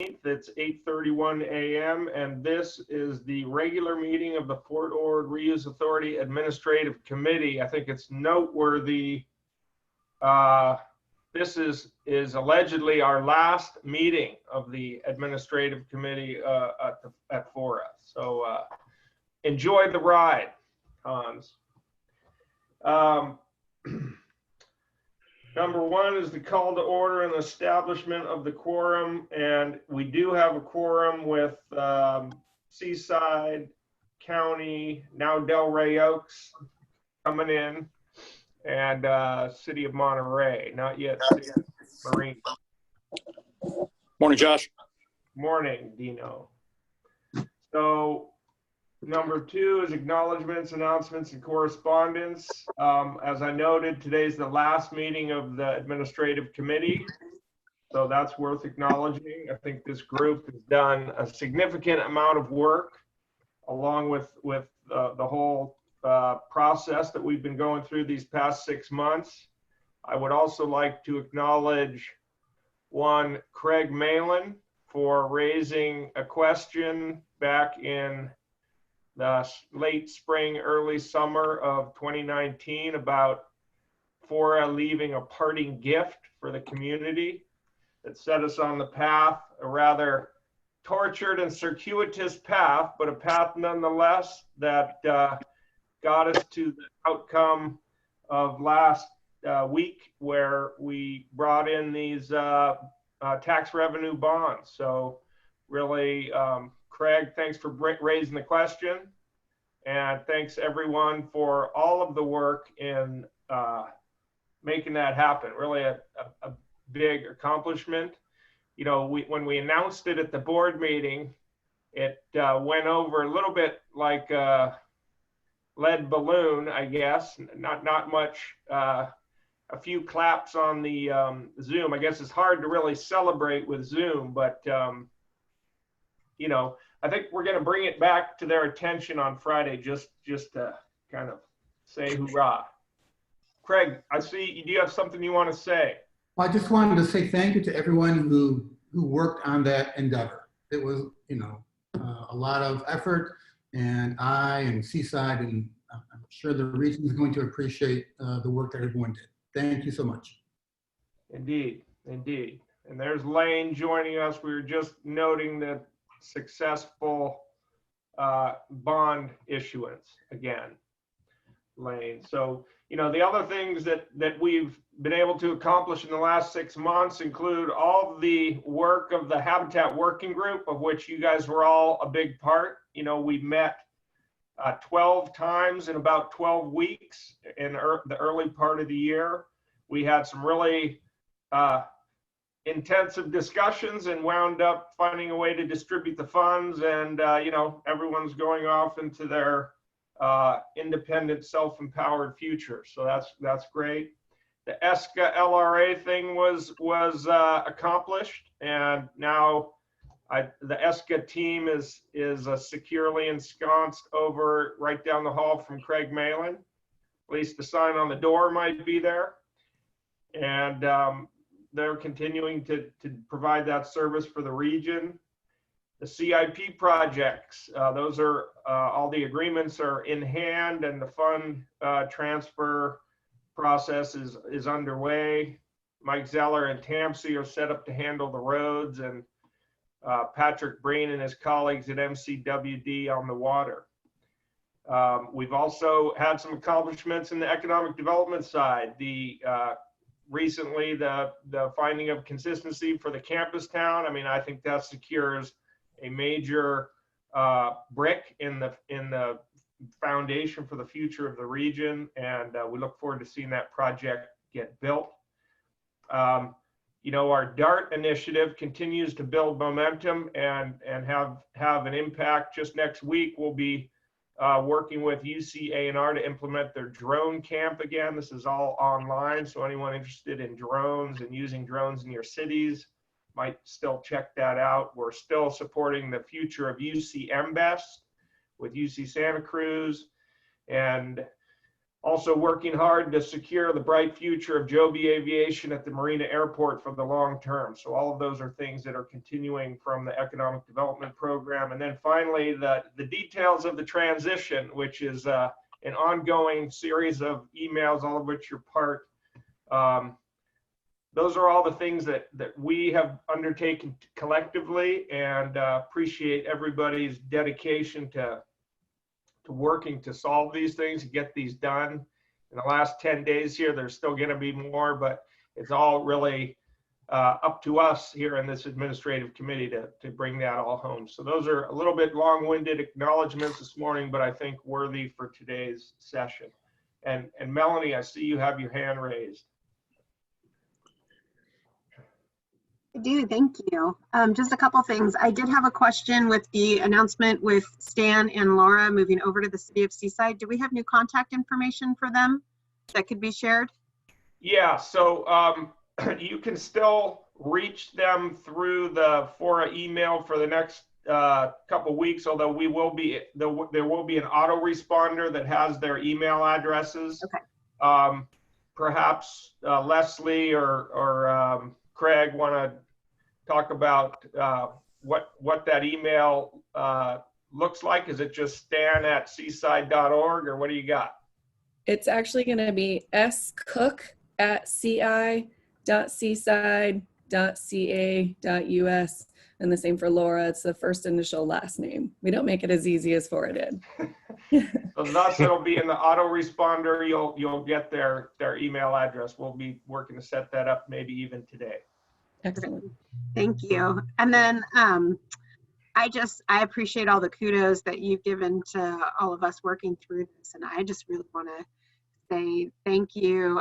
It's 8:31 a.m. and this is the regular meeting of the Fort Ord Reuse Authority Administrative Committee. I think it's noteworthy. This is allegedly our last meeting of the Administrative Committee at FORA. So enjoy the ride, Hans. Number one is the call to order and establishment of the quorum, and we do have a quorum with Seaside County, now Delray Oaks coming in, and City of Monterey, not yet City of Marine. Morning, Josh. Morning, Dino. So number two is acknowledgements, announcements, and correspondence. As I noted, today's the last meeting of the Administrative Committee, so that's worth acknowledging. I think this group has done a significant amount of work along with the whole process that we've been going through these past 6 months. I would also like to acknowledge one, Craig Malin, for raising a question back in the late spring, early summer of 2019 about FORA leaving a parting gift for the community that set us on the path, a rather tortured and circuitous path, but a path nonetheless that got us to the outcome of last week where we brought in these tax revenue bonds. So really, Craig, thanks for raising the question, and thanks everyone for all of the work in making that happen. Really a big accomplishment. You know, when we announced it at the board meeting, it went over a little bit like a lead balloon, I guess. Not much. A few claps on the Zoom. I guess it's hard to really celebrate with Zoom, but you know, I think we're going to bring it back to their attention on Friday, just to kind of say hoorah. Craig, I see, do you have something you want to say? Well, I just wanted to say thank you to everyone who worked on that endeavor. It was, you know, a lot of effort, and I and Seaside, and I'm sure the region is going to appreciate the work that everyone did. Thank you so much. Indeed, indeed. And there's Lane joining us. We were just noting the successful bond issuance again, Lane. So, you know, the other things that we've been able to accomplish in the last 6 months include all of the work of the Habitat Working Group, of which you guys were all a big part. You know, we met 12 times in about 12 weeks in the early part of the year. We had some really intensive discussions and wound up finding a way to distribute the funds, and you know, everyone's going off into their independent, self-empowered future. So that's great. The ESCA LRA thing was accomplished, and now the ESCA team is securely ensconced over right down the hall from Craig Malin. At least the sign on the door might be there, and they're continuing to provide that service for the region. The CIP projects, those are all the agreements are in hand, and the fund transfer process is underway. Mike Zeller and Tampsey are set up to handle the roads, and Patrick Breen and his colleagues at MCWD on the water. We've also had some accomplishments in the economic development side. Recently, the finding of consistency for the campus town. I mean, I think that secures a major brick in the foundation for the future of the region, and we look forward to seeing that project get built. You know, our DART initiative continues to build momentum and have an impact. Just next week, we'll be working with UC-A&R to implement their drone camp again. This is all online, so anyone interested in drones and using drones in your cities might still check that out. We're still supporting the future of UC MBEST with UC Santa Cruz, and Also working hard to secure the bright future of Joby Aviation at the Marina Airport for the long term. So all of those are things that are continuing from the Economic Development Program. And then finally, the details of the transition, which is an ongoing series of emails, all of which you're part. Those are all the things that we have undertaken collectively, and appreciate everybody's dedication to working to solve these things, get these done. In the last 10 days here, there's still going to be more, but it's all really up to us here in this administrative committee to bring that all home. So those are a little bit long-winded acknowledgements this morning, but I think worthy for today's session. And Melanie, I see you have your hand raised. I do, thank you. Just a couple things. I did have a question with the announcement with Stan and Laura moving over to the city of Seaside. Do we have new contact information for them that could be shared? Yeah, so you can still reach them through the FORA email for the next couple weeks, although there will be an autoresponder that has their email addresses. Okay. Perhaps Leslie or Craig want to talk about what that email looks like. Is it just stan@seaside.org, or what do you got? It's actually going to be scook@ci.seaside.ca.us, and the same for Laura. It's the first initial last name. We don't make it as easy as FORA did. So thus it'll be in the autoresponder. You'll get their email address. We'll be working to set that up maybe even today. Excellent. Thank you. And then I appreciate all the kudos that you've given to all of us working through this. And I just really want to say thank you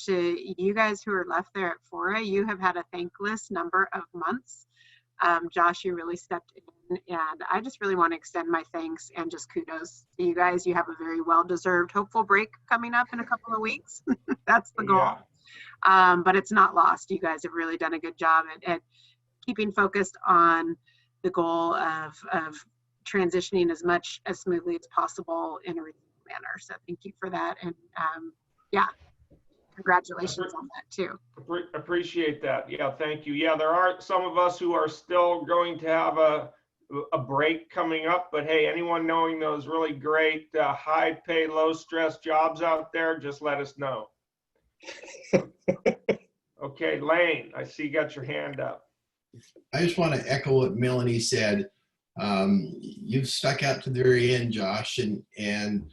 to you guys who are left there at FORA. You have had a thankless number of months. Josh, you really stepped in, and I just really want to extend my thanks and just kudos to you guys. You have a very well-deserved hopeful break coming up in a couple of weeks. That's the goal. Yeah. But it's not lost. You guys have really done a good job at keeping focused on the goal of transitioning as smoothly as possible in a reasonable manner. So thank you for that. And yeah, congratulations on that too. Appreciate that. Yeah, thank you. Yeah, there are some of us who are still going to have a break coming up, but hey, anyone knowing those really great high pay, low stress jobs out there, just let us know. Okay, Lane, I see you got your hand up. I just want to echo what Melanie said. You've stuck out to the very end, Josh, and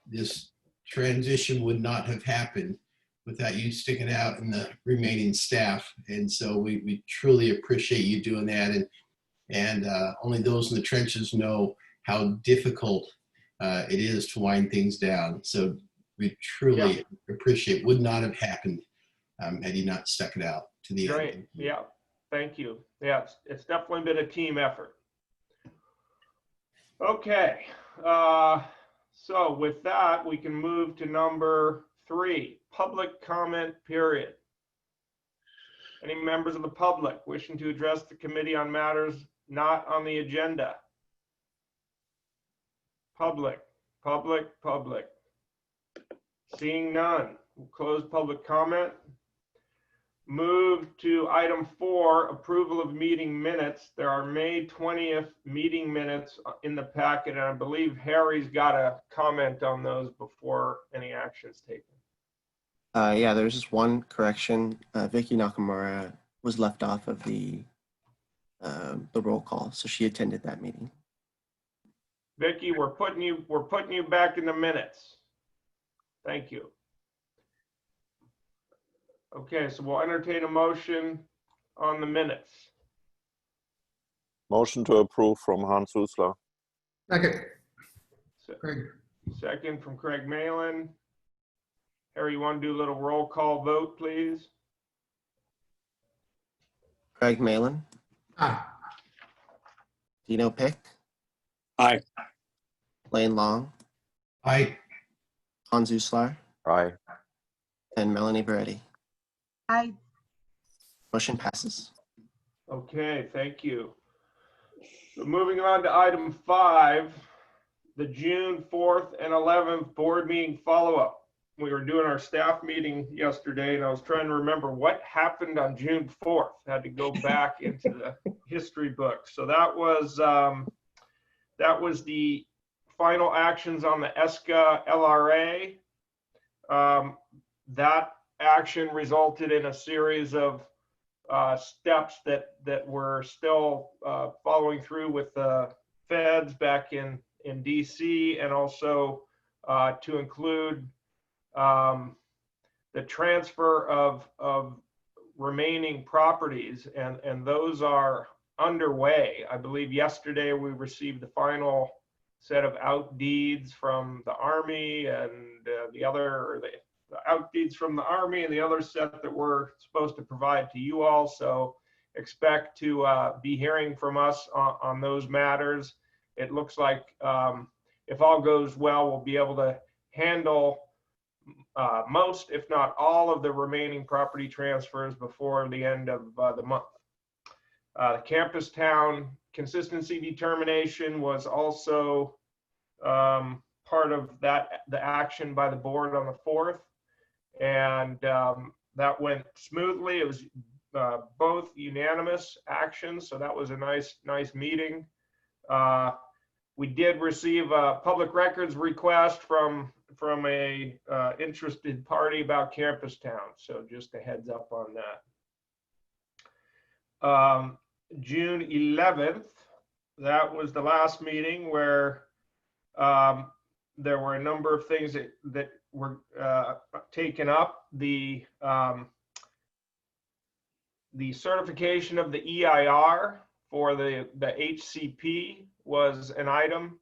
this transition would not have happened without you sticking out and the remaining staff. And so we truly appreciate you doing that. And only those in the trenches know how difficult it is to wind things down. So we truly appreciate, would not have happened had you not stuck it out to the Great. end. Yeah, thank you. Yeah, it's definitely been a team effort. Okay, so with that, we can move to number 3, public comment period. Any members of the public wishing to address the committee on matters not on the agenda? Public, public, public. Seeing none, we'll close public comment. Move to item 4, approval of meeting minutes. There are May 20th meeting minutes in the packet, and I believe Harry's got a comment on those before any action is taken. Yeah, there's just one correction. Vicky Nakamura was left off of the roll call, so she attended that meeting. Vicky, we're putting you back in the minutes. Thank you. Okay, so we'll entertain a motion on the minutes. Motion to approve from Hans Usler. Second. Craig. Second from Craig Malin. Harry, you want to do a little roll call vote, please? Craig Malin, Aye. Dino Pick, Aye. Lane Long, Aye. Hans Uslar, Aye. and Melanie Beretti. Aye. Motion passes. Okay, thank you. So moving on to item 5, the June 4th and 11th board meeting follow-up. We were doing our staff meeting yesterday, and I was trying to remember what happened on June 4th. Had to go back into the history book. So that was the final actions on the ESCA LRA. That action resulted in a series of steps that we're still following through with the feds back in DC, and also to include the transfer of remaining properties, and those are underway. I believe yesterday we received the final set of out deeds from the Army, and the out deeds from the Army, and the other set that we're supposed to provide to you all. So expect to be hearing from us on those matters. It looks like if all goes well, we'll be able to handle most, if not all, of the remaining property transfers before the end of the month. The campus town consistency determination was also part of the action by the board on the 4th, and that went smoothly. It was both unanimous actions, so that was a nice meeting. We did receive a public records request from a interested party about campus town, so just a heads up on that. June 11th, that was the last meeting where there were a number of things that were taken up. The certification of the EIR for the HCP was an item,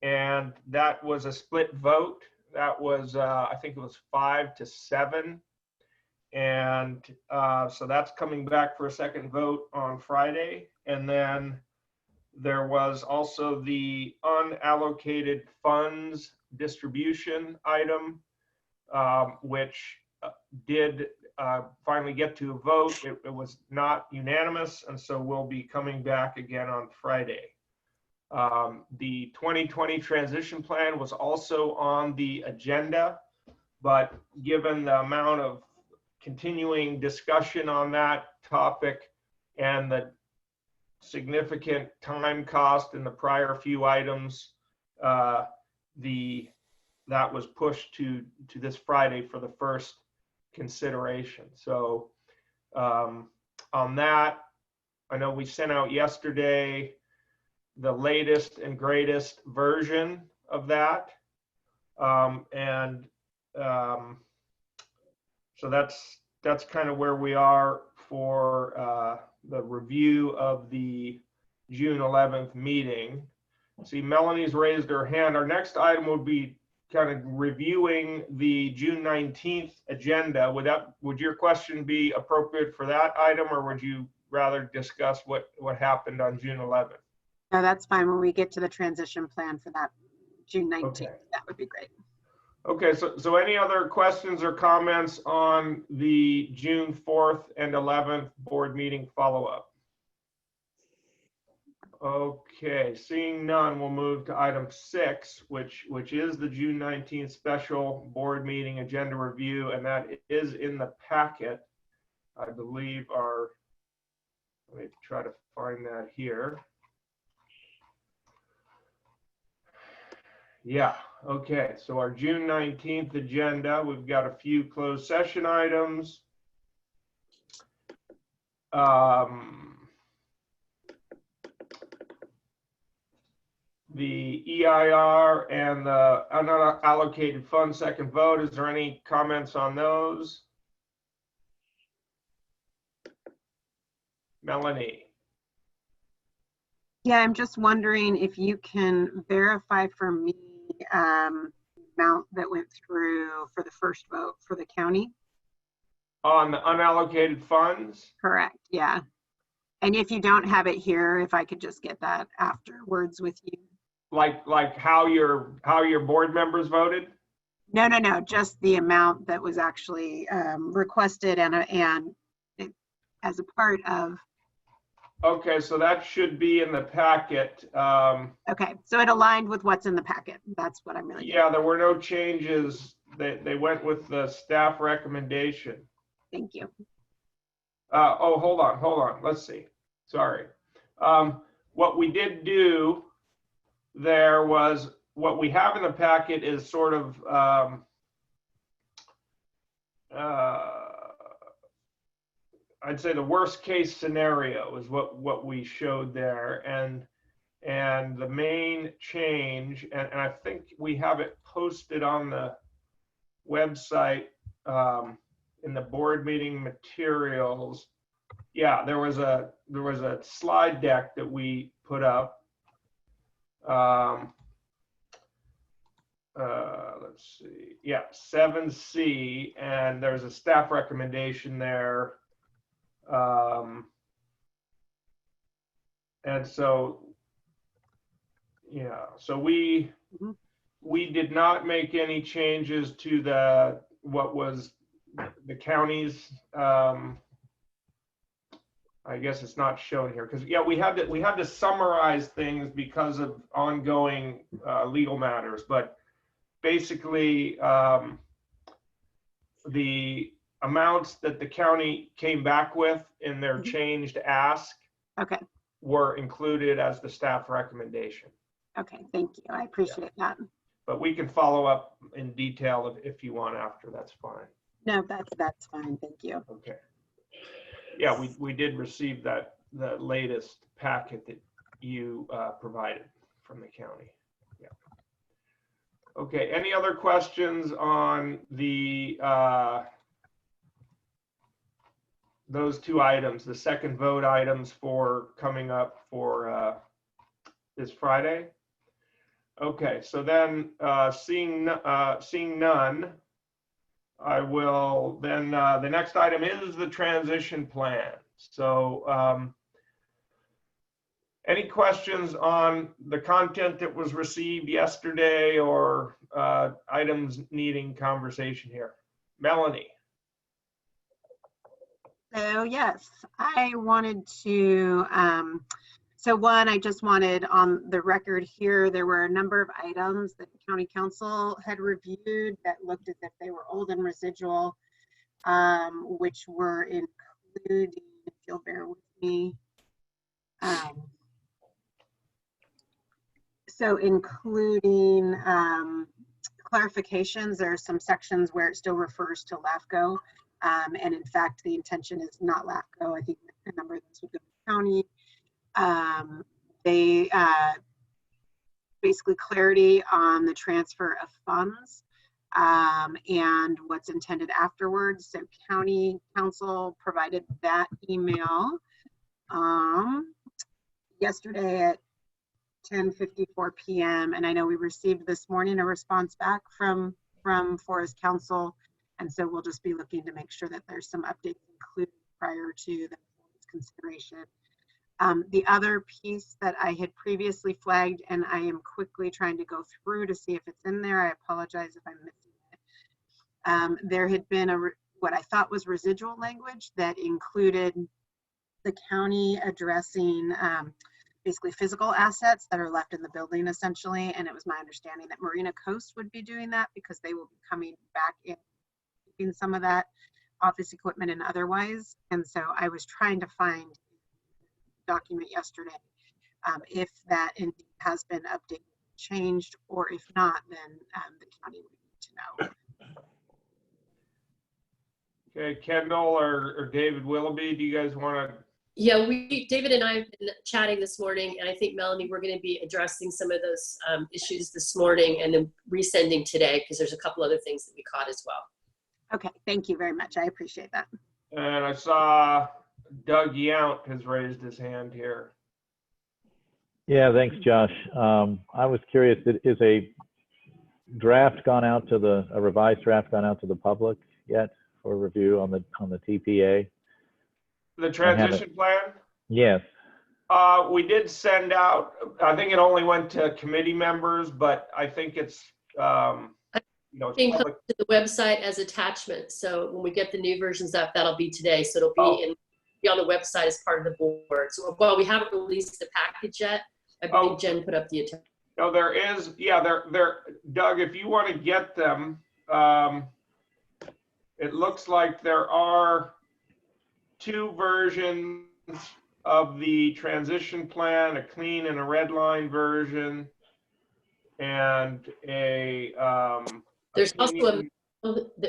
and that was a split vote. That was, I think it was 5-7. And so that's coming back for a second vote on Friday. And then there was also the unallocated funds distribution item, which did finally get to a vote. It was not unanimous, and so we'll be coming back again on Friday. The 2020 transition plan was also on the agenda, but given the amount of continuing discussion on that topic and the significant time cost in the prior few items, that was pushed to this Friday for the first consideration. So on that, I know we sent out yesterday the latest and greatest version of that. So that's kind of where we are for the review of the June 11th meeting. See, Melanie's raised her hand. Our next item would be kind of reviewing the June 19th agenda. Would your question be appropriate for that item, or would you rather discuss what happened on June 11th? No, that's fine. When we get to the transition plan for that June 19th, Okay. that would be great. Okay, so any other questions or comments on the June 4th and 11th board meeting follow-up? Okay, seeing none, we'll move to item 6, which is the June 19th special board meeting agenda review, and that is in the packet. I believe let me try to find that here. Yeah, okay, so our June 19th agenda, we've got a few closed session items. The EIR and the unallocated fund second vote, is there any comments on those? Melanie? Yeah, I'm just wondering if you can verify for me amount that went through for the first vote for the county. On the unallocated funds? Correct, yeah. And if you don't have it here, if I could just get that afterwards with you. Like how your board members voted? No, just the amount that was actually requested and as a part of Okay, so that should be in the packet. Okay, so it aligned with what's in the packet. That's what I'm really getting. Yeah, there were no changes. They went with the staff recommendation. Thank you. Oh, hold on. Let's see. Sorry. What we did do there was, what we have in the packet is sort of, I'd say the worst case scenario is what we showed there. And the main change, and I think we have it posted on the website in the board meeting materials. Yeah, there was a slide deck that we put up. Let's see. Yeah, 7C, and there's a staff recommendation there. And so, yeah, so we did not make any changes to what was the county's, I guess it's not shown here because, yeah, we had to summarize things because of ongoing legal matters, but basically the amounts that the county came back with in their changed ask Okay. were included as the staff recommendation. Okay, thank you. I appreciate that. But we can follow up in detail if you want after. That's fine. No, that's fine. Thank you. Okay. Yeah, we did receive the latest packet that you provided from the county. Yeah. Okay. Any other questions on those two items, the second vote items for coming up for this Friday? Okay. So then, seeing none, I will then, the next item is the transition plan. So any questions on the content that was received yesterday or items needing conversation here? Melanie. So yes, I wanted to, so one, I just wanted on the record here, there were a number of items that the county council had reviewed that looked as if they were old and residual, which were including, if you'll bear with me. So including clarifications, there are some sections where it still refers to LAFCO. And in fact, the intention is not LAFCO. I think a number of those would go to the county. They basically clarity on the transfer of funds and what's intended afterwards. So county council provided that email yesterday at 10:54 p.m. And I know we received this morning a response back from FORA's council. And so we'll just be looking to make sure that there's some updates included prior to the consideration. The other piece that I had previously flagged, and I am quickly trying to go through to see if it's in there. I apologize if I'm missing it. There had been what I thought was residual language that included the county addressing basically physical assets that are left in the building essentially. And it was my understanding that Marina Coast would be doing that because they will be coming back in some of that office equipment and otherwise. And so I was trying to find document yesterday if that indeed has been updated, changed, or if not, then the county would need to know. Okay, Kendall or David Willoughby, do you guys want to? Yeah, David and I have been chatting this morning, and I think, Melanie, we're going to be addressing some of those issues this morning and then resending today because there's a couple other things that we caught as well. Okay, thank you very much. I appreciate that. And I saw Doug Yount has raised his hand here. Yeah, thanks, Josh. I was curious, is a draft gone out to a revised draft gone out to the public yet for review on the TPA? The transition plan? Yes. We did send out, I think it only went to committee members, but I think it's, it's Being public. posted to the website as attachment. So when we get the new versions up, that'll be today. So it'll be in be on the website as part of the board. So while we haven't released the package yet, I believe Jen put up the attachment. No, there is, yeah, Doug, if you want to get them, it looks like there are 2 versions of the transition plan, a clean and a red line version, and there's also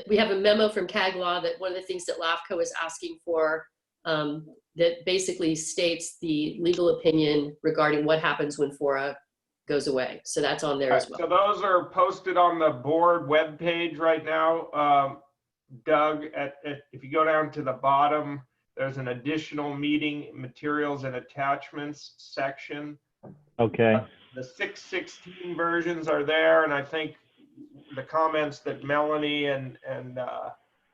we have a memo from CAG Law that one of the things that LAFCO is asking for that basically states the legal opinion regarding what happens when FORA goes away. So that's on there as well. So those are posted on the board webpage right now. Doug, if you go down to the bottom, there's an additional meeting materials and attachments section. Okay. The 616 versions are there, and I think the comments that Melanie and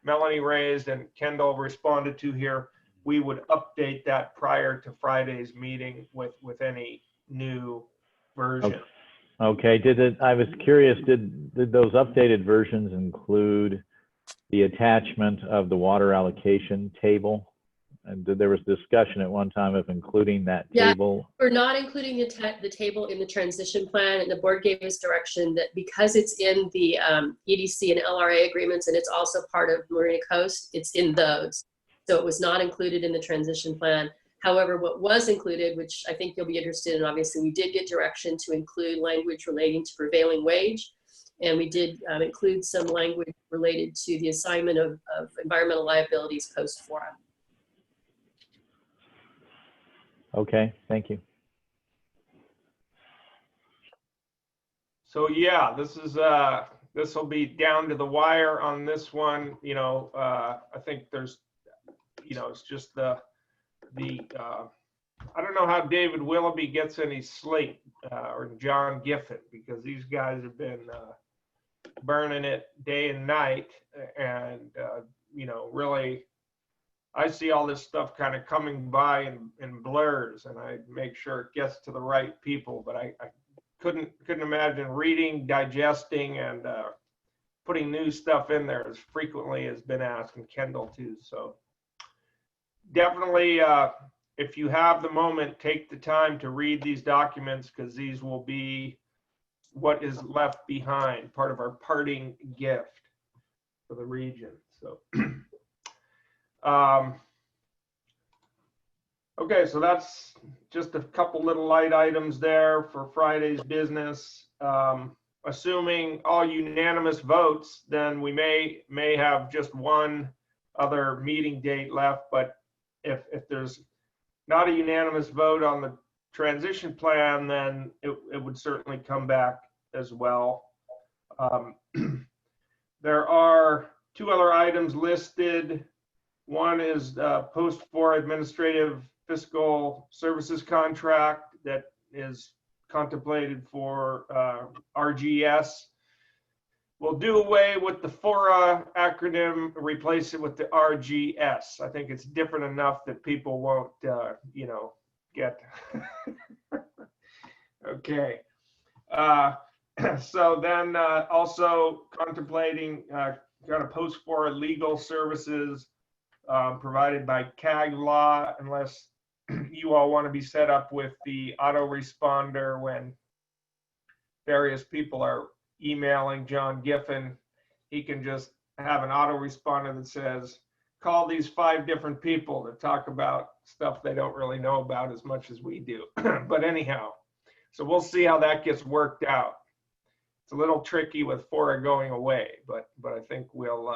Melanie raised and Kendall responded to here, we would update that prior to Friday's meeting with any new version. Okay. I was curious, did those updated versions include the attachment of the water allocation table? And there was discussion at one time of including that table. We're not including the table in the transition plan, and the board gave us direction that because it's in the EDC and LRA agreements, and it's also part of Marina Coast, it's in those. So it was not included in the transition plan. However, what was included, which I think you'll be interested in, obviously, we did get direction to include language relating to prevailing wage. And we did include some language related to the assignment of environmental liabilities post-FORA. Okay, thank you. So yeah, this will be down to the wire on this one. You know, I think there's, you know, it's just the I don't know how David Willoughby gets any sleep or John Giffen, because these guys have been burning it day and night, and you know, really, I see all this stuff kind of coming by in blurs, and I make sure it gets to the right people. But I couldn't imagine reading, digesting, and putting new stuff in there as frequently as been asked, and Kendall too. So definitely, if you have the moment, take the time to read these documents, because these will be what is left behind, part of our parting gift for the region. So. Okay, so that's just a couple little light items there for Friday's business. Assuming all unanimous votes, then we may have just one other meeting date left. But if there's not a unanimous vote on the transition plan, then it would certainly come back as well. There are 2 other items listed. One is post-FORA administrative fiscal services contract that is contemplated for RGS. We'll do away with the FORA acronym, replace it with the RGS. I think it's different enough that people won't, you know, get. Okay. So then also contemplating kind of post-FORA legal services provided by CAG Law, unless you all want to be set up with the autoresponder when various people are emailing John Giffen. He can just have an autoresponder that says, call these 5 different people to talk about stuff they don't really know about as much as we do. But anyhow, so we'll see how that gets worked out. It's a little tricky with FORA going away, but I think we'll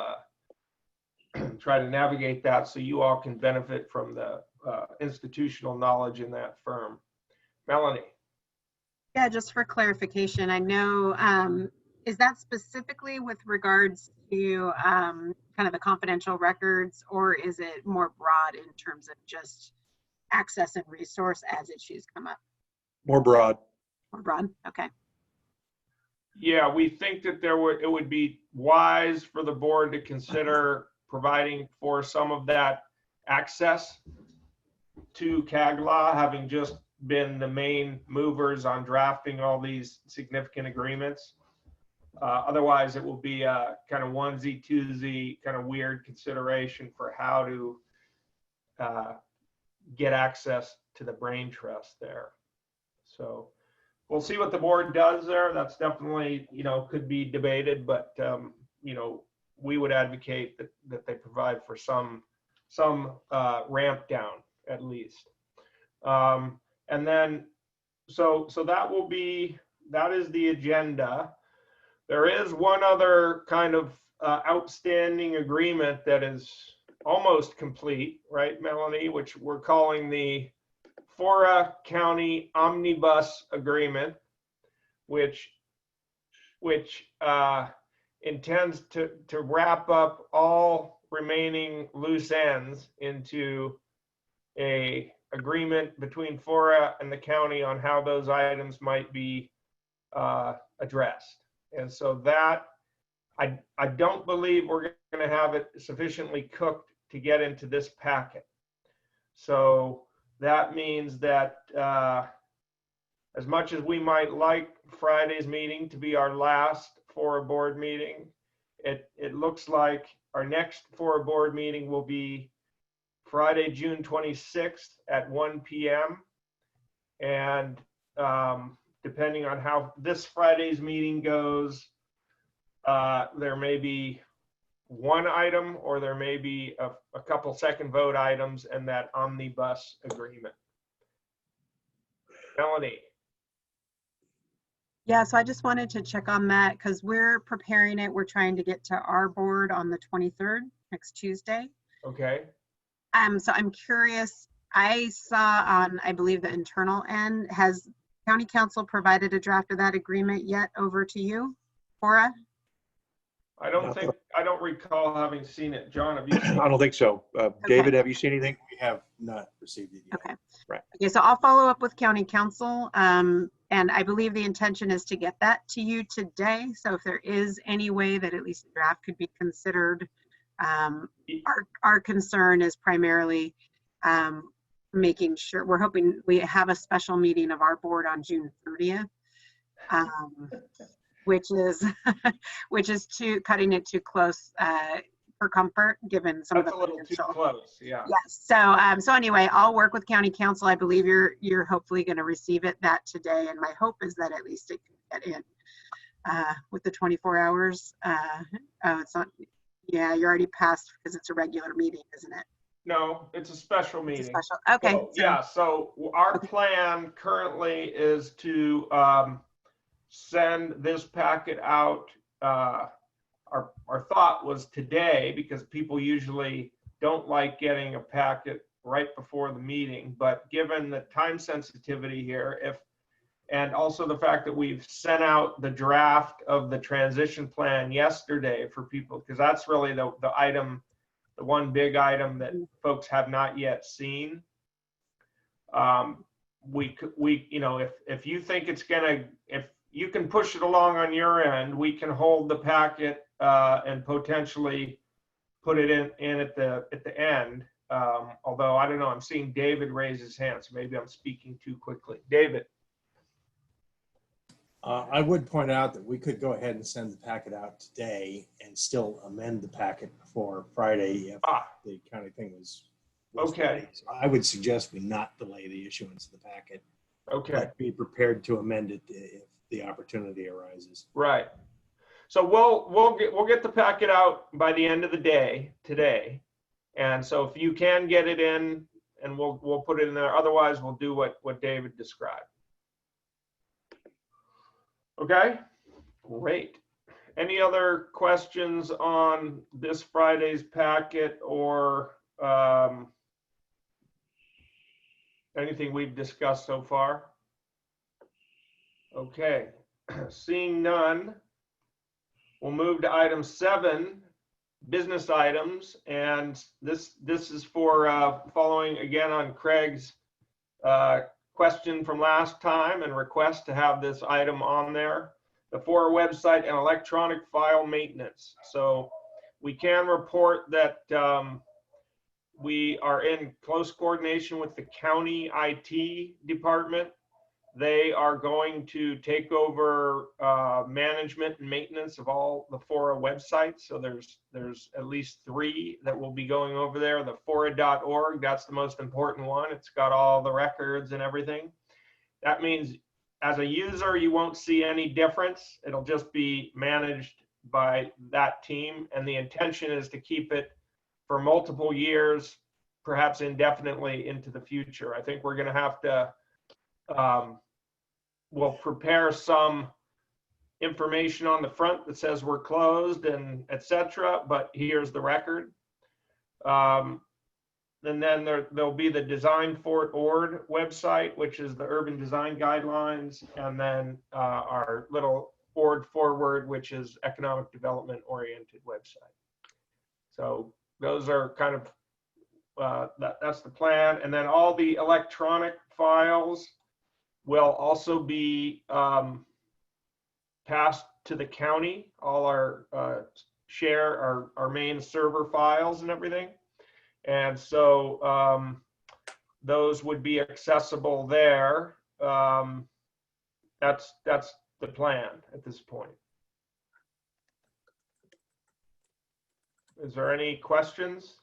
try to navigate that so you all can benefit from the institutional knowledge in that firm. Melanie. Yeah, just for clarification, I know, is that specifically with regards to kind of the confidential records, or is it more broad in terms of just access and resource as issues come up? More broad. More broad, okay. Yeah, we think that it would be wise for the board to consider providing for some of that access to CAG Law, having just been the main movers on drafting all these significant agreements. Otherwise, it will be a kind of onesie, twosie, kind of weird consideration for how to get access to the brain trust there. So we'll see what the board does there. That's definitely, could be debated, but, we would advocate that they provide for some ramp down at least. And then, so that is the agenda. There is one other kind of outstanding agreement that is almost complete, right, Melanie, which we're calling the FORA County Omnibus Agreement, which intends to wrap up all remaining loose ends into a agreement between FORA and the county on how those items might be addressed. And so that, I don't believe we're going to have it sufficiently cooked to get into this packet. So that means that as much as we might like Friday's meeting to be our last FORA board meeting, it looks like our next FORA board meeting will be Friday, June 26th at 1 p.m. And depending on how this Friday's meeting goes, there may be one item or there may be a couple second vote items and that omnibus agreement. Melanie. Yeah, so I just wanted to check on that because we're preparing it. We're trying to get to our board on the 23rd, next Tuesday. Okay. So I'm curious, I saw on, I believe, the internal end, has County Council provided a draft of that agreement yet over to you, FORA? I don't recall having seen it. John, have you seen it? I don't think so. David, have you seen anything? We have not received it yet. Okay. Right. Okay, so I'll follow up with County Council. And I believe the intention is to get that to you today. So if there is any way that at least a draft could be considered, our concern is primarily making sure, we're hoping we have a special meeting of our board on June 30th, which is cutting it too close for comfort, given some That's of a the little too financial. close, yeah. Yes. So anyway, I'll work with County Council. I believe you're hopefully going to receive that today, and my hope is that at least it can get in with the 24 hours. Oh, it's not. Yeah, you're already past because it's a regular meeting, isn't it? No, it's a special meeting. It's a special. Okay. So, yeah. So our plan currently is to send this packet out. Our thought was today, because people usually don't like getting a packet right before the meeting, but given the time sensitivity here, and also the fact that we've sent out the draft of the transition plan yesterday for people, because that's really the one big item that folks have not yet seen. If you think if you can push it along on your end, we can hold the packet and potentially put it in at the end. Although I don't know, I'm seeing David raise his hand, so maybe I'm speaking too quickly. David. I would point out that we could go ahead and send the packet out today and still amend the packet before Friday if the county thing was Okay. delayed. So I would suggest we not delay the issuance of the packet. Okay. But be prepared to amend it if the opportunity arises. Right. So we'll get the packet out by the end of the day today, and so if you can get it in, and we'll put it in there. Otherwise, we'll do what David described. Okay, great. Any other questions on this Friday's packet or anything we've discussed so far? Okay, seeing none, we'll move to item 7, business items, and this is for following again on Craig's question from last time and request to have this item on there, the FORA website and electronic file maintenance. So we can report that we are in close coordination with the county IT department They are going to take over management and maintenance of all the FORA websites. So there's at least 3 that will be going over there. The FORA.org, that's the most important one. It's got all the records and everything. That means as a user, you won't see any difference. It'll just be managed by that team. And the intention is to keep it for multiple years, perhaps indefinitely into the future. I think we're going to have to we'll prepare some information on the front that says we're closed and etc. But here's the record. And then there'll be the Design Forward website, which is the urban design guidelines, and then our little board forward, which is economic development oriented website. So those are kind of that's the plan. And then all the electronic files will also be passed to the county, all our our main server files and everything. And so those would be accessible there. That's the plan at this point. Is there any questions?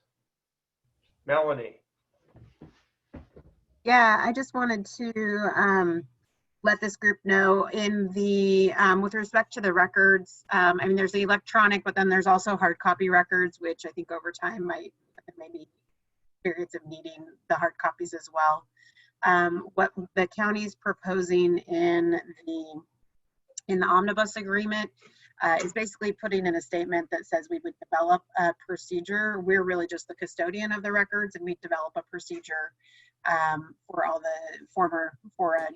Melanie? Yeah, I just wanted to let this group know in the, with respect to the records, I mean, there's the electronic, but then there's also hard copy records, which I think over time might maybe periods of needing the hard copies as well. What the county's proposing in the omnibus agreement is basically putting in a statement that says we would develop a procedure. We're really just the custodian of the records, and we develop a procedure for all the former FORA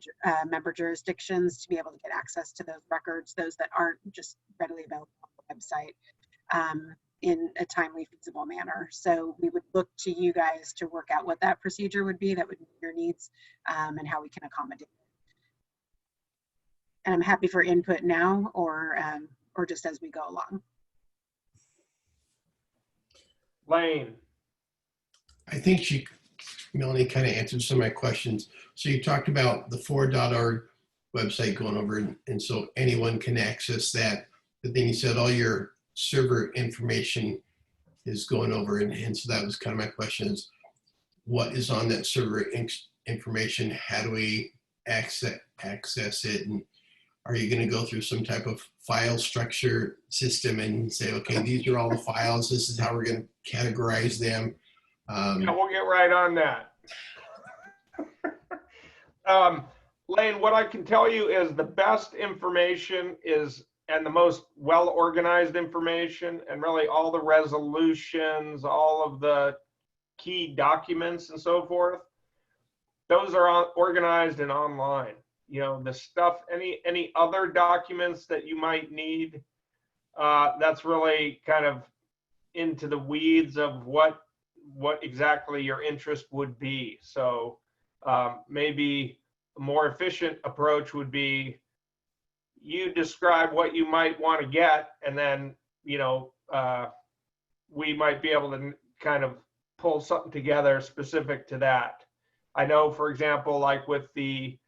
member jurisdictions to be able to get access to those records, those that aren't just readily available on the website, in a timely, feasible manner. So we would look to you guys to work out what that procedure would be that would meet your needs, and how we can accommodate it. And I'm happy for input now or just as we go along. Lane? I think Melanie kind of answered some of my questions. So you talked about the FORA.org website going over, and so anyone can access that. But then you said all your server information is going over, and so that was kind of my question is, what is on that server information? How do we access it? And are you going to go through some type of file structure system and say, okay, these are all the files, this is how we're going to categorize them? Yeah, we'll get right on that. Lane, what I can tell you is the best information is, and the most well-organized information, and really all the resolutions, all of the key documents and so forth, those are organized and online. You know, the stuff, any other documents that you might need, that's really kind of into the weeds of what exactly your interest would be. So maybe a more efficient approach would be you describe what you might want to get, and then, you know, we might be able to kind of pull something together specific to that. I know, for example, like with the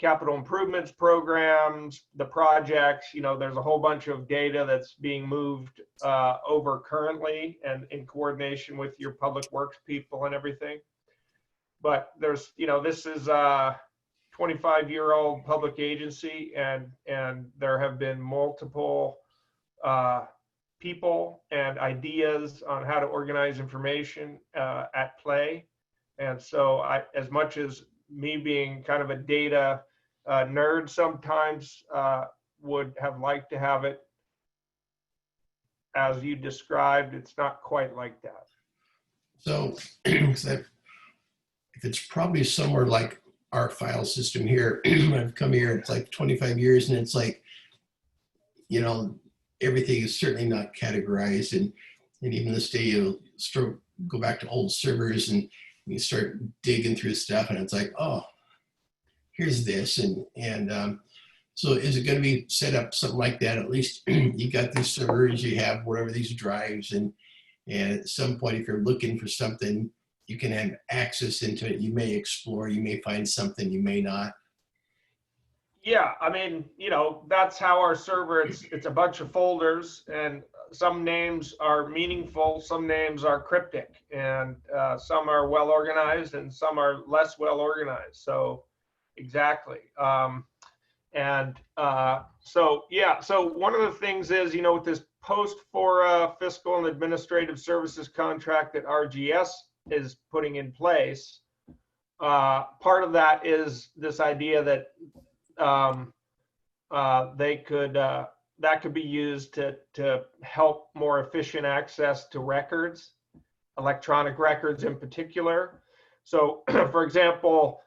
capital improvements programs, the projects, you know, there's a whole bunch of data that's being moved over currently, and in coordination with your public works people and everything. But there's, you know, this is a 25-year-old public agency, and there have been multiple people and ideas on how to organize information at play. And so as much as me being kind of a data nerd sometimes, would have liked to have it as you described, it's not quite like that. So if it's probably somewhere like our file system here, I've come here, it's like 25 years, and it's like, you know, everything is certainly not categorized. And even this day, you'll go back to old servers and you start digging through stuff, and it's like, oh, here's this. And so is it going to be set up something like that? At least you got these servers, you have whatever these drives, and at some point, if you're looking for something, you can have access into it. You may explore, you may find something, you may not. Yeah, I mean, that's how our server, it's a bunch of folders, and some names are meaningful, some names are cryptic, and some are well organized and some are less well organized. So exactly. So one of the things is, with this post-FORA fiscal and administrative services contract that RGS is putting in place, part of that is this idea that that could be used to help more efficient access to records, electronic records in particular. So, for example,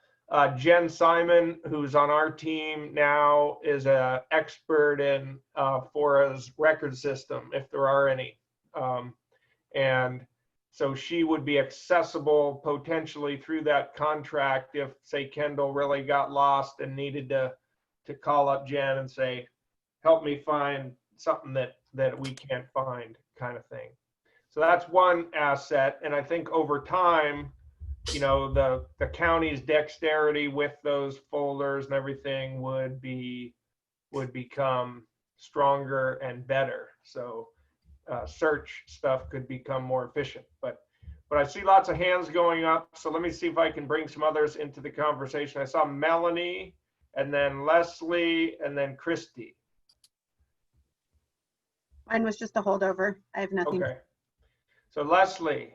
Jen Simon, who's on our team now, is an expert in FORA's record system, if there are any. And so she would be accessible potentially through that contract if, say, Kendall really got lost and needed to call up Jen and say, help me find something that we can't find, kind of thing. So that's one asset. And I think over time, the county's dexterity with those folders and everything would become stronger and better. So search stuff could become more efficient. But I see lots of hands going up. So let me see if I can bring some others into the conversation. I saw Melanie, and then Leslie, and then Christy. Mine was just a holdover. I have nothing. Okay. So Leslie.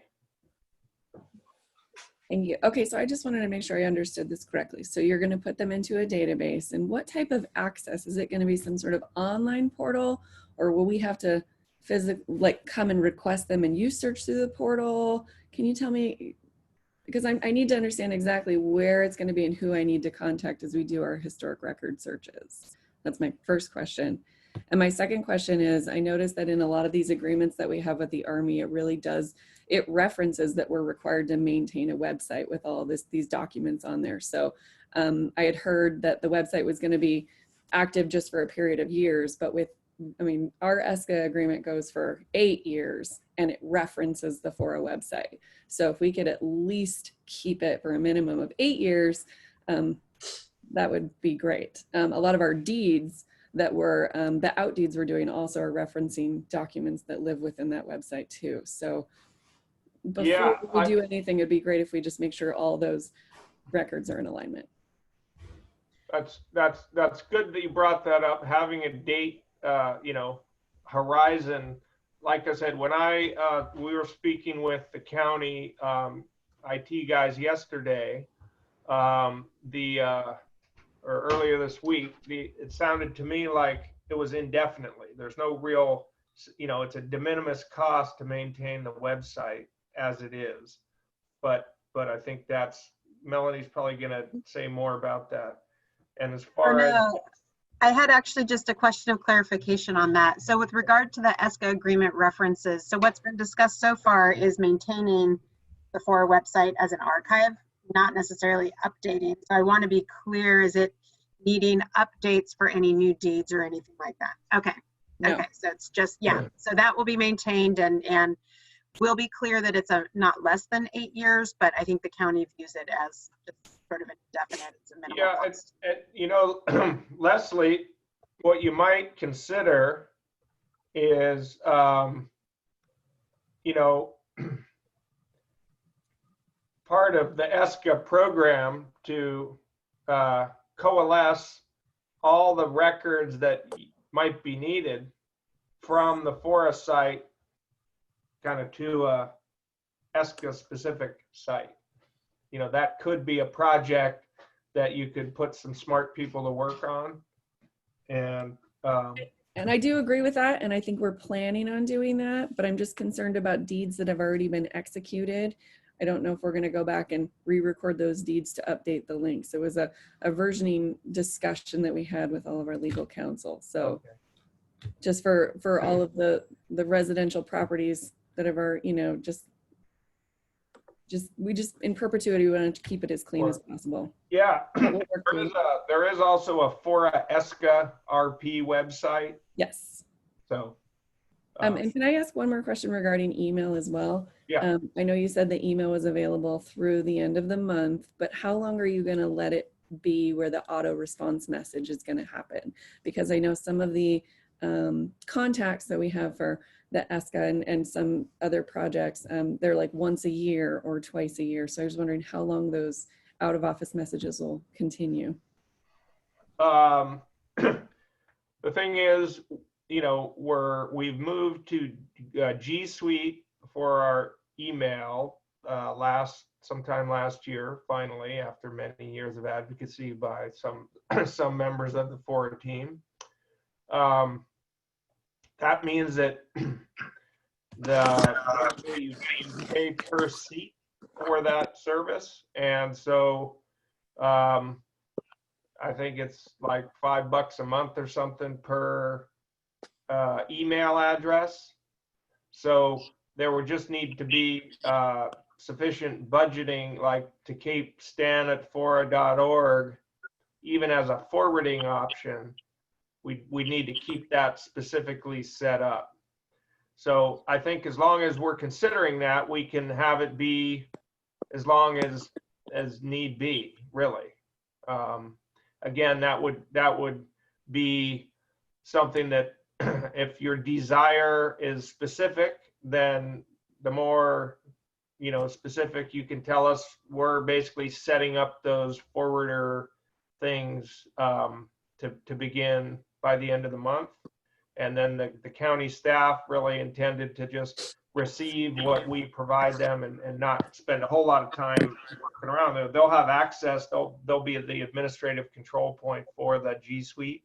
Thank you. Okay, so I just wanted to make sure I understood this correctly. So you're going to put them into a database, and what type of access? Is it going to be some sort of online portal, or will we have to physically come and request them and you search through the portal? Can you tell me, because I need to understand exactly where it's going to be and who I need to contact as we do our historic record searches. That's my first question. And my second question is, I noticed that in a lot of these agreements that we have with the Army, it references that we're required to maintain a website with all these documents on there. So I had heard that the website was going to be active just for a period of years, but our ESCA agreement goes for 8 years and it references the FORA website. So if we could at least keep it for a minimum of 8 years, that would be great. A lot of our deeds that were, the out deeds we're doing also are referencing documents that live within that website too. So before we do anything, it'd be great if we just make sure all those records are in alignment. That's good that you brought that up. Having a date, horizon. Like I said, when we were speaking with the county IT guys yesterday, or earlier this week, it sounded to me like it was indefinitely. There's no real, it's a de minimis cost to maintain the website as it is. But I think Melanie's probably going to say more about that. And as far as I had actually just a question of clarification on that. So with regard to the ESCA agreement references, so what's been discussed so far is maintaining the FORA website as an archive, not necessarily updating. So I want to be clear, is it needing updates for any new deeds or anything like that? Okay. No. Okay, so it's just, so that will be maintained, and we'll be clear that it's not less than 8 years, but I think the county views it as just sort of indefinite. It's a minimal cost. Leslie, what you might consider is, part of the ESCA program to coalesce all the records that might be needed from the FORA site kind of to a ESCA specific site. That could be a project that you could put some smart people to work on. And I do agree with that. And I think we're planning on doing that, but I'm just concerned about deeds that have already been executed. I don't know if we're going to go back and re-record those deeds to update the links. It was a versioning discussion that we had with all of our legal counsel. So just for all of the residential properties that have our, we just in perpetuity, we want to keep it as clean as possible. Yeah, there is also a FORA ESCA RP website. Yes. So. And can I ask one more question regarding email as well? Yeah. I know you said the email was available through the end of the month, but how long are you going to let it be where the auto response message is going to happen? Because I know some of the contacts that we have for the ESCA and some other projects, they're like once a year or twice a year. So I was wondering how long those out of office messages will continue. The thing is, you know, we've moved to G Suite for our email sometime last year, finally, after many years of advocacy by some members of the FORA team. That means that you pay per seat for that service, and so I think it's like $5 a month or something per email address. So there would just need to be sufficient budgeting, like to keep stan@fora.org, even as a forwarding option. We need to keep that specifically set up. So I think as long as we're considering that, we can have it be as long as need be, really. Again, that would be something that if your desire is specific, then the more, you know, specific you can tell us. We're basically setting up those forwarder things to begin by the end of the month. And then the county staff really intended to just receive what we provide them and not spend a whole lot of time working around. They'll have access. They'll be the administrative control point for the G Suite.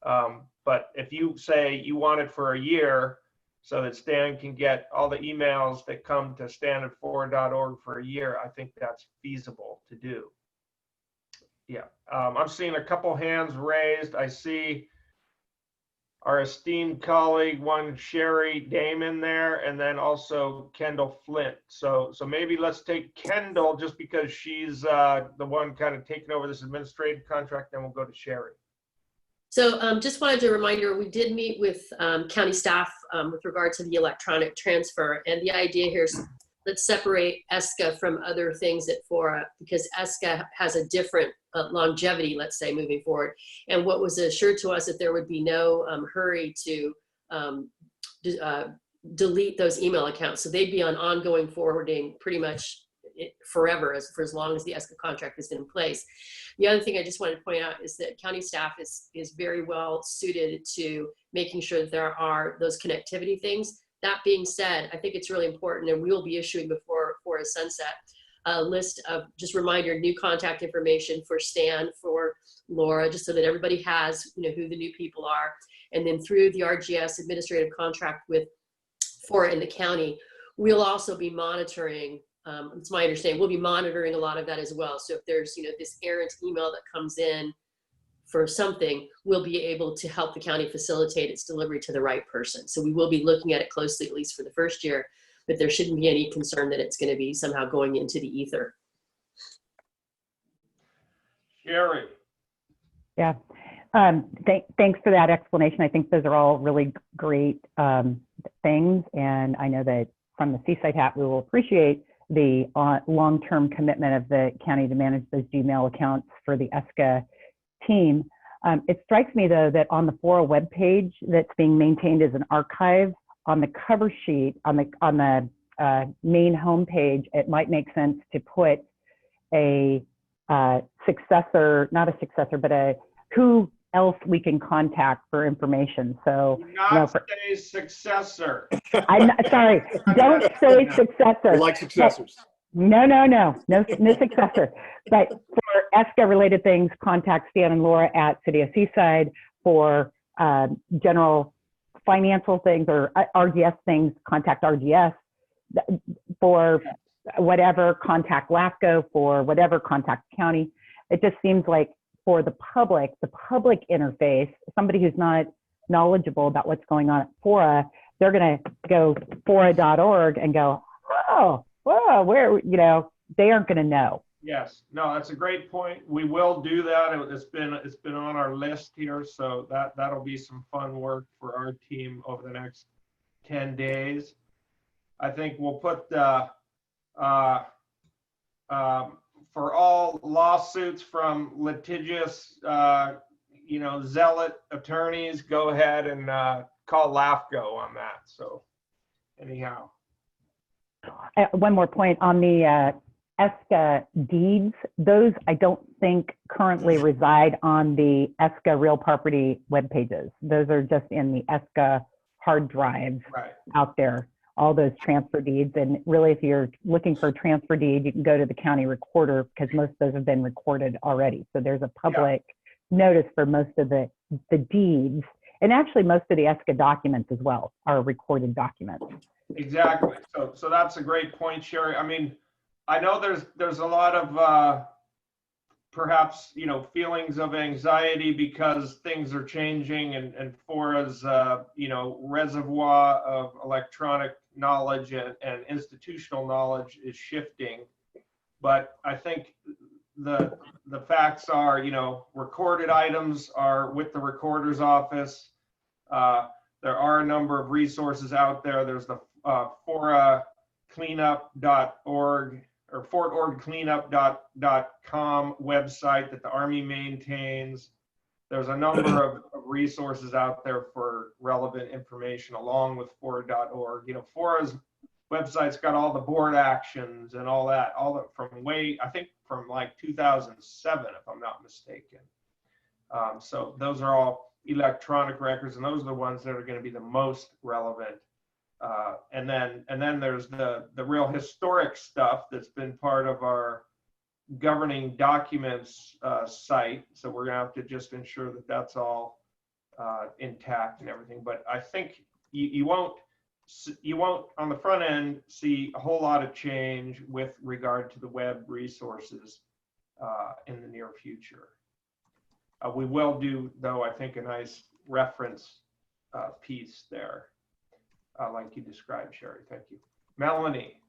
But if you say you want it for a year so that Stan can get all the emails that come to stan@fora.org for a year, I think that's feasible to do. Yeah, I'm seeing a couple hands raised. I see our esteemed colleague, one Sherry Damon there, and then also Kendall Flint. So maybe let's take Kendall just because she's the one kind of taking over this administrative contract, then we'll go to Sherry. So just wanted to remind you, we did meet with county staff with regard to the electronic transfer. And the idea here is let's separate ESCA from other things at FORA, because ESCA has a different longevity, let's say, moving forward. And what was assured to us that there would be no hurry to delete those email accounts. So they'd be on ongoing forwarding pretty much forever, for as long as the ESCA contract is in place. The other thing I just wanted to point out is that county staff is very well suited to making sure that there are those connectivity things. That being said, I think it's really important, and we will be issuing before a sunset a list of, just reminder, new contact information for Stan, for Laura, just so that everybody has, you know, who the new people are. And then through the RGS administrative contract with FORA in the county, we'll also be monitoring. It's my understanding we'll be monitoring a lot of that as well. So if there's, you know, this errant email that comes in for something, we'll be able to help the county facilitate its delivery to the right person. So we will be looking at it closely, at least for the first year, but there shouldn't be any concern that it's going to be somehow going into the ether. Sherry. Yeah, thanks for that explanation. I think those are all really great things. And I know that from the Seaside hat, we will appreciate the long-term commitment of the county to manage those Gmail accounts for the ESCA team. It strikes me, though, that on the FORA webpage that's being maintained as an archive, on the cover sheet, on the main homepage, it might make sense to put a successor, not a successor, but a who else we can contact for information. So, do not say successor. I'm not, sorry, don't say successor. We like successors. No successor. But for ESCA related things, contact Stan and Laura at City of Seaside. For general financial things or RGS things, contact RGS. For whatever, contact LAFCO. For whatever, contact county. It just seems like for the public interface, somebody who's not knowledgeable about what's going on at FORA, they're going to go fora.org and go, whoa, where, you know, they aren't going to know. Yes, no, that's a great point. We will do that. It's been on our list here, so that'll be some fun work for our team over the next 10 days. I think we'll put for all lawsuits from litigious, zealot attorneys, go ahead and call LAFCO on that. So anyhow. One more point on the ESCA deeds. Those I don't think currently reside on the ESCA real property web pages. Those are just in the ESCA hard drives out there, all those transfer deeds. And really, if you're looking for a transfer deed, you can go to the county recorder because most of those have been recorded already. So there's a public notice for most of the deeds. And actually, most of the ESCA documents as well are recorded documents. Exactly. So that's a great point, Sherry. I mean, I know there's a lot of perhaps feelings of anxiety because things are changing and FORA's reservoir of electronic knowledge and institutional knowledge is shifting. But I think the facts are, recorded items are with the recorder's office. There are a number of resources out there. There's the FORA cleanup.org or fortorgcleanup.com website that the Army maintains. There's a number of resources out there for relevant information along with FORA.org. FORA's website's got all the board actions and all that, from like 2007, if I'm not mistaken. So those are all electronic records, and those are the ones that are going to be the most relevant. And then there's the real historic stuff that's been part of our governing documents site. So we're gonna have to just ensure that that's all intact and everything. But I think you won't on the front end see a whole lot of change with regard to the web resources in the near future. We will do, though, I think, a nice reference piece there. Like you described, Sherry. Thank you. Melanie.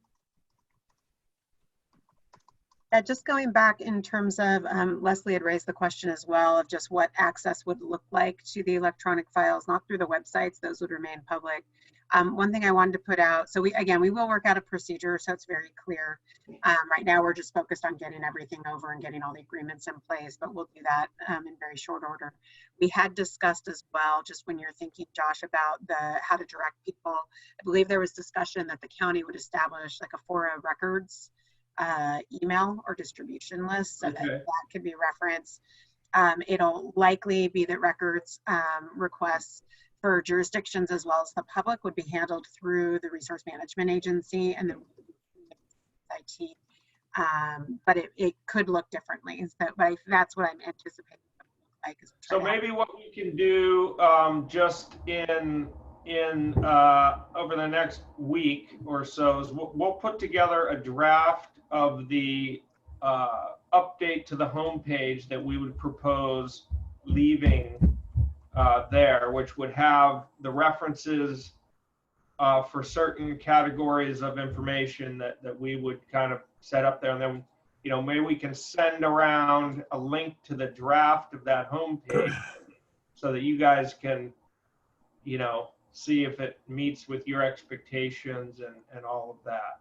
Just going back in terms of, Leslie had raised the question as well of just what access would look like to the electronic files, not through the websites, those would remain public. One thing I wanted to put out, so we will work out a procedure so it's very clear. Right now we're just focused on getting everything over and getting all the agreements in place, but we'll do that in very short order. We had discussed as well, just when you're thinking, Josh, about how to direct people, I believe there was discussion that the county would establish like a FORA records email or distribution list so that could be referenced. It'll likely be that records requests for jurisdictions as well as the public would be handled through the Resource Management Agency and then IT. But it could look differently. So, but that's what I'm anticipating. So maybe what we can do just in over the next week or so is we'll put together a draft of the update to the homepage that we would propose leaving there, which would have the references for certain categories of information that we would kind of set up there. And then, maybe we can send around a link to the draft of that homepage so that you guys can, see if it meets with your expectations and all of that.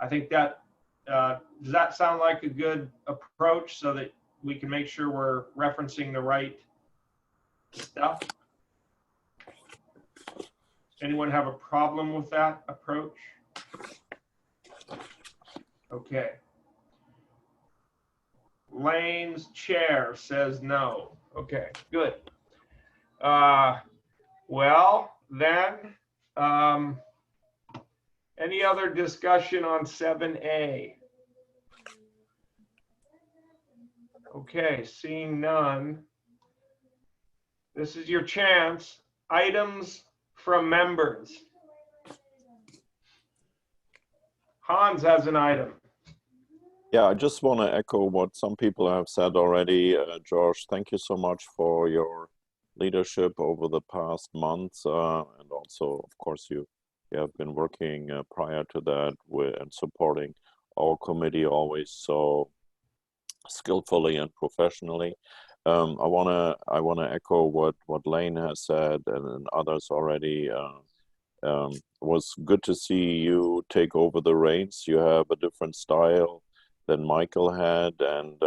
I think that, does that sound like a good approach so that we can make sure we're referencing the right stuff? Anyone have a problem with that approach? Okay. Lane's chair says no. Okay, good. Well, then, any other discussion on 7A? Okay, seeing none. This is your chance. Items from members. Hans has an item. Yeah, I just want to echo what some people have said already. Josh, thank you so much for your leadership over the past months. And also, of course, you have been working prior to that and supporting our committee always so skillfully and professionally. I wanna echo what Lane has said and others already. Was good to see you take over the reins. You have a different style. Michael had, and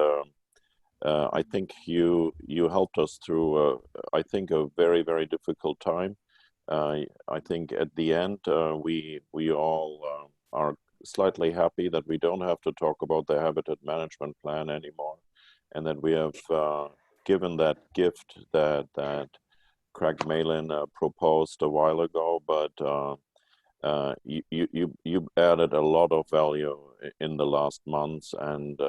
I think you helped us through I think a very, very difficult time. I think at the end we all are slightly happy that we don't have to talk about the habitat management plan anymore, and that we have given that gift that Craig Malin proposed a while ago, but you added a lot of value in the last months, and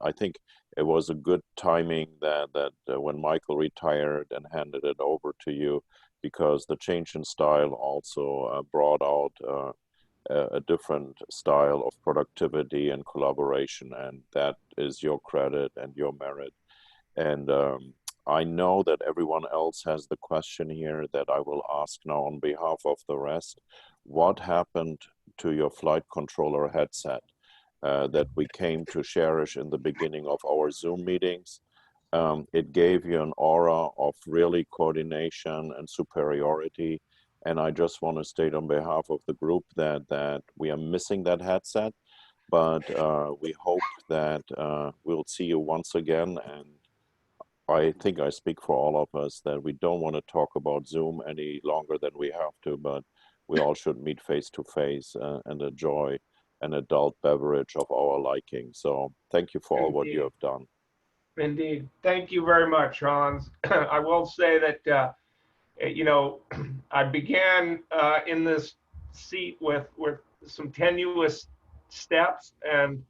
I think it was a good timing that when Michael retired and handed it over to you, because the change in style also brought out a different style of productivity and collaboration, and that is your credit and your merit. And I know that everyone else has the question here that I will ask now on behalf of the rest. What happened to your flight controller headset that we came to cherish in the beginning of our Zoom meetings? It gave you an aura of really coordination and superiority. And I just want to state on behalf of the group that we are missing that headset, but we hope that we'll see you once again. And I think I speak for all of us that we don't want to talk about Zoom any longer than we have to, but we all should meet face to face and enjoy an adult beverage of our liking. So thank you for all what you have done. Indeed. Thank you very much, Hans. I will say that, you know, I began in this seat with some tenuous steps, and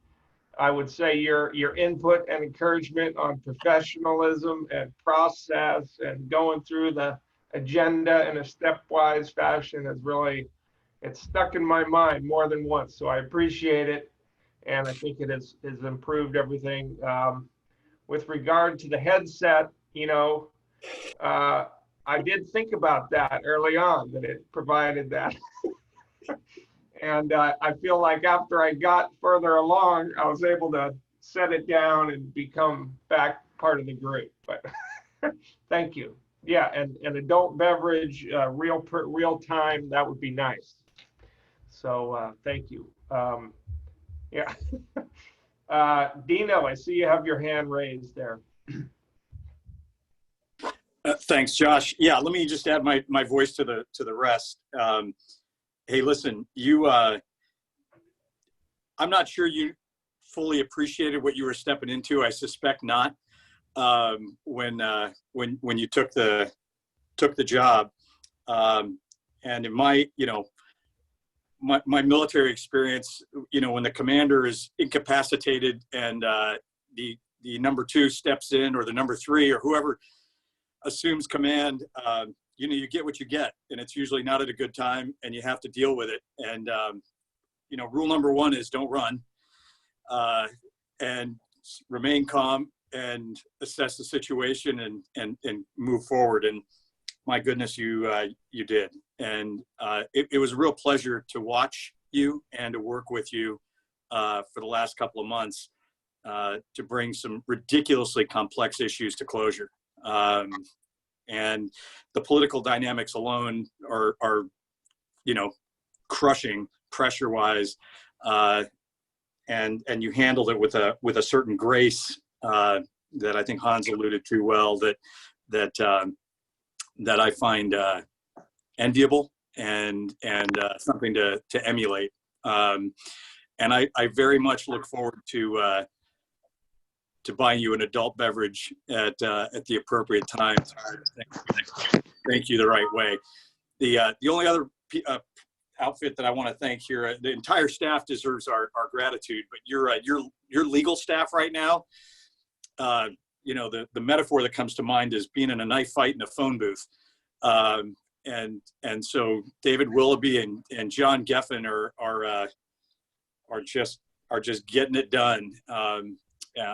I would say your input and encouragement on professionalism and process and going through the agenda in a stepwise fashion is really, it's stuck in my mind more than once. So I appreciate it, and I think it has improved everything. With regard to the headset, you know, I did think about that early on, that it provided that. And I feel like after I got further along, I was able to set it down and become back part of the group. But thank you. Yeah, and adult beverage, real time, that would be nice. So thank you. Yeah. Dino, I see you have your hand raised there. Thanks, Josh. Yeah, let me just add my voice to the rest. Hey, listen, you. I'm not sure you fully appreciated what you were stepping into. I suspect not. When you took the job, and in my my military experience, you know, when the commander is incapacitated and the number 2 steps in, or the number 3, or whoever assumes command, you know, you get what you get, and it's usually not at a good time, and you have to deal with it. And you know, rule number 1 is don't run, and remain calm and assess the situation and move forward. And my goodness, you did. And it was a real pleasure to watch you and to work with you for the last couple of months to bring some ridiculously complex issues to closure. And the political dynamics alone are you know, crushing pressure-wise, and you handled it with a certain grace that I think Hans alluded to well, that I find enviable and something to emulate. And I very much look forward to buying you an adult beverage at the appropriate time. Thank you the right way. The only other outfit that I want to thank here, the entire staff deserves our gratitude, but your legal staff right now, you know, the metaphor that comes to mind is being in a knife fight in a phone booth. And so David Willoughby and John Geffen are just getting it done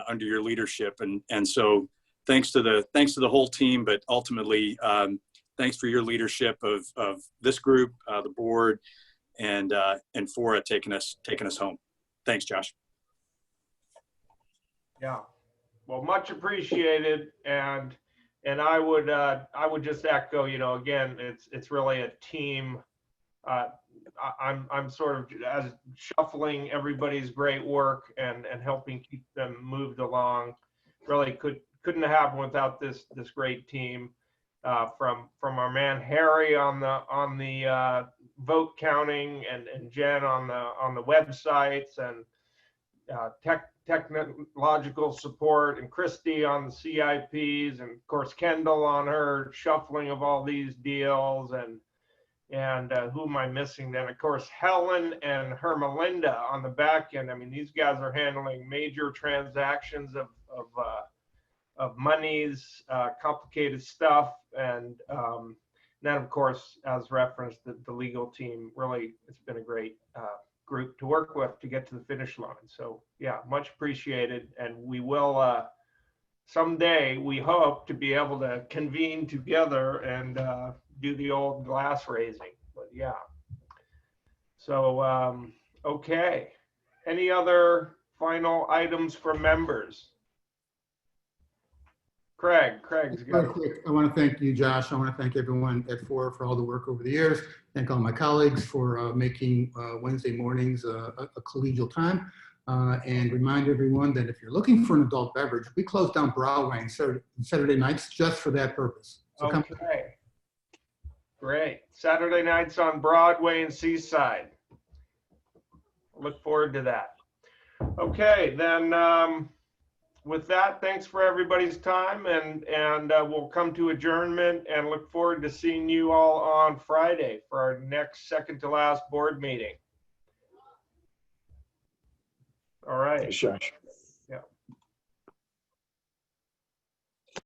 under your leadership. And so thanks to the whole team, but ultimately, thanks for your leadership of this group, the board, and FORA taking us home. Thanks, Josh. Yeah, well, much appreciated, and I would just echo, you know, again, it's really a team I'm sort of as shuffling everybody's great work and helping keep them moved along. Really couldn't have happened without this great team, from our man Harry on the vote counting, and Jen on the websites, and technological support, and Christy on the CIPs, and of course Kendall on her shuffling of all these deals, and who am I missing then? Of course, Helen and her Melinda on the back end. I mean, these guys are handling major transactions of monies, complicated stuff, and then of course, as referenced, the legal team. Really, it's been a great group to work with to get to the finish line. So yeah, much appreciated, and we will someday, we hope to be able to convene together and do the old glass raising. But yeah, so okay, any other final items from members? Craig's got Real quick, I want to thank you, Josh. I want to thank everyone at FORA for all the work over the years. Thank all my colleagues for making Wednesday mornings a collegial time. And remind everyone that if you're looking for an adult beverage, we close down Broadway and Saturday nights just for that purpose. So come. Okay, great. Saturday nights on Broadway and Seaside. Look forward to that. Okay, then with that, thanks for everybody's time, and we'll come to adjournment and look forward to seeing you all on Friday for our next second to last board meeting. All right. Thanks, Josh.